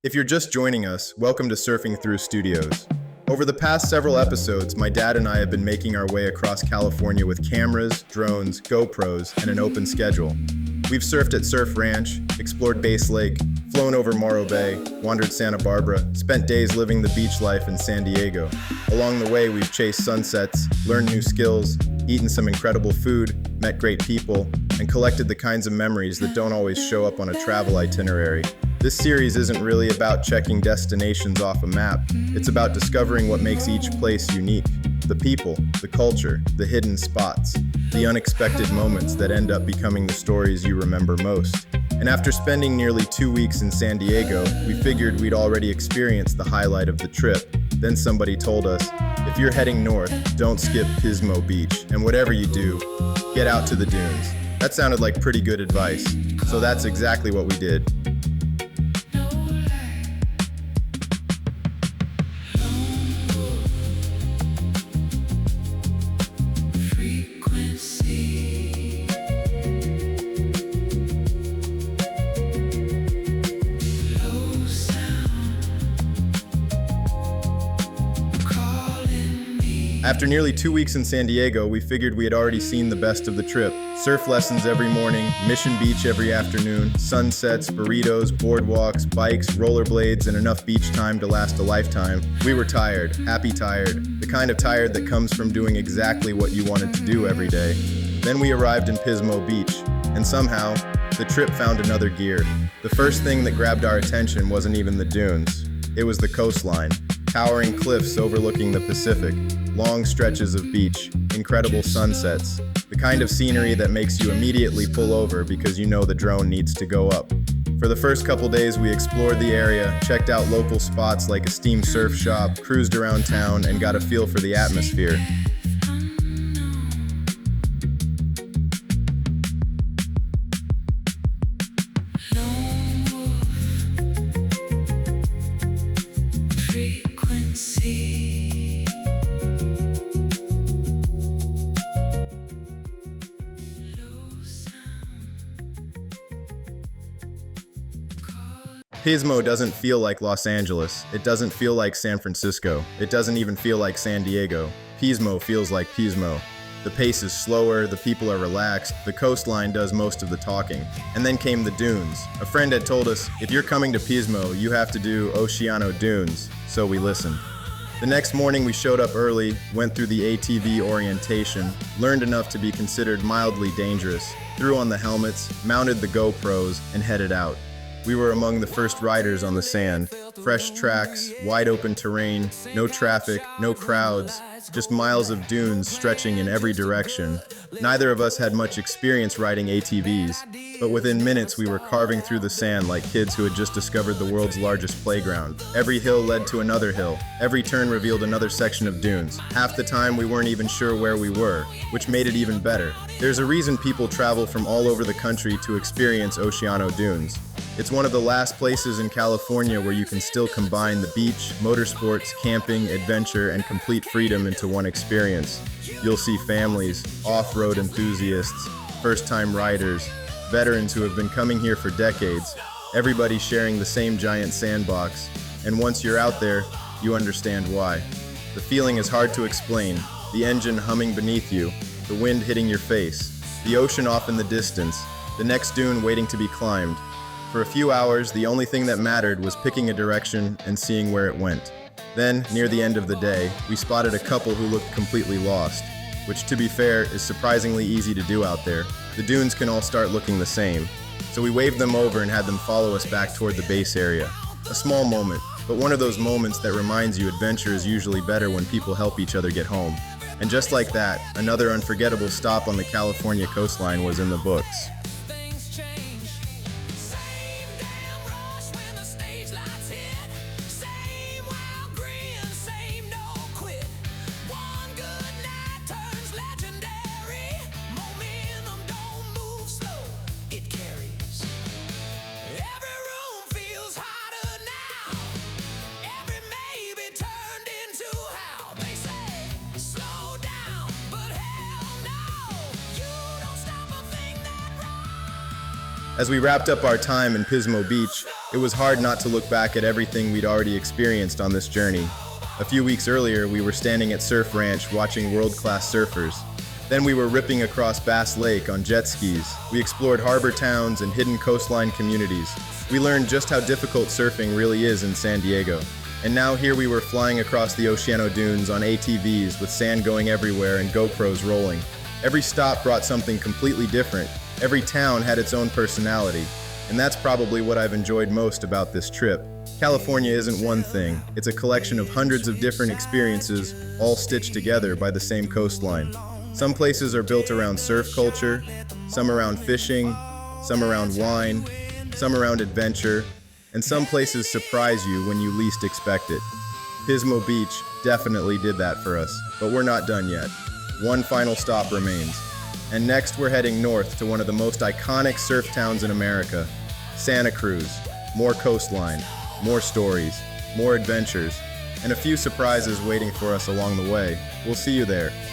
If you're just joining us, welcome to Surfing Thru Studios. Over the past several episodes, my dad and I have been making our way across California with cameras, drones, GoPros, and an open schedule. We've surfed at Surf Ranch, explored Base Lake, flown over Morro Bay, wandered Santa Barbara, spent days living the beach life in San Diego. Along the way, we've chased sunsets, learned new skills, eaten some incredible food, met great people, and collected the kinds of memories that don't always show up on a travel itinerary. This series isn't really about checking destinations off a map. It's about discovering what makes each place unique. The people, the culture, the hidden spots, the unexpected moments that end up becoming the stories you remember most. And after spending nearly 2 weeks in San Diego, we figured we'd already experienced the highlight of the trip. Then somebody told us, if you're heading north, don't skip Pismo Beach, and whatever you do, get out to the dunes. That sounded like pretty good advice, so that's exactly what we did. After nearly 2 weeks in San Diego, we figured we had already seen the best of the trip. Surf lessons every morning, Mission Beach every afternoon, sunsets, burritos, boardwalks, bikes, rollerblades, and enough beach time to last a lifetime. We were tired, happy tired, the kind of tired that comes from doing exactly what you wanted to do every day. Then we arrived in Pismo Beach, and somehow, the trip found another gear. The first thing that grabbed our attention wasn't even the dunes. It was the coastline. Towering cliffs overlooking the Pacific, long stretches of beach, incredible sunsets, the kind of scenery that makes you immediately pull over because you know the drone needs to go up. For the first couple days, we explored the area, checked out local spots like a steam surf shop, cruised around town, and got a feel for the atmosphere. Pismo doesn't feel like Los Angeles. It doesn't feel like San Francisco. It doesn't even feel like San Diego. Pismo feels like Pismo. The pace is slower, the people are relaxed, the coastline does most of the talking. And then came the dunes. A friend had told us, if you're coming to Pismo, you have to do Oceano dunes. So we listened. The next morning we showed up early, went through the ATV orientation, learned enough to be considered mildly dangerous, threw on the helmets, mounted the GoPros, and headed out. We were among the first riders on the sand. Fresh tracks, wide open terrain, no traffic, no crowds, just miles of dunes stretching in every direction. Neither of us had much experience riding ATVs, but within minutes we were carving through the sand like kids who had just discovered the world's largest playground. Every hill led to another hill. Every turn revealed another section of dunes. Half the time we weren't even sure where we were, which made it even better. There's a reason people travel from all over the country to experience Oceano dunes. It's one of the last places in California where you can still combine the beach, motorsports, camping, adventure, and complete freedom into one experience. You'll see families, off-road enthusiasts, first-time riders, veterans who have been coming here for decades, everybody sharing the same giant sandbox, and once you're out there, you understand why. The feeling is hard to explain, the engine humming beneath you, the wind hitting your face, the ocean off in the distance, the next dune waiting to be climbed. For a few hours, the only thing that mattered was picking a direction and seeing where it went. Then, near the end of the day, we spotted a couple who looked completely lost, which, to be fair, is surprisingly easy to do out there. The dunes can all start looking the same. So we waved them over and had them follow us back toward the base area. A small moment, but one of those moments that reminds you adventure is usually better when people help each other get home. And just like that, another unforgettable stop on the California coastline was in the books. As we wrapped up our time in Pismo Beach, It was hard not to look back at everything we'd already experienced on this journey. A few weeks earlier, we were standing at Surf Ranch watching world-class surfers. Then we were ripping across Bass Lake on jet skis. We explored harbor towns and hidden coastline communities. We learned just how difficult surfing really is in San Diego. And now here we were flying across the Oceano dunes on ATVs with sand going everywhere and GoPros rolling. Every stop brought something completely different. Every town had its own personality. And that's probably what I've enjoyed most about this trip. California isn't one thing. It's a collection of hundreds of different experiences, all stitched together by the same coastline. Some places are built around surf culture, some around fishing, some around wine, some around adventure, and some places surprise you when you least expect it. Pismo Beach definitely did that for us, but we're not done yet. One final stop remains. And next we're heading north to one of the most iconic surf towns in America, Santa Cruz. More coastline, more stories, more adventures, and a few surprises waiting for us along the way. We'll see you there.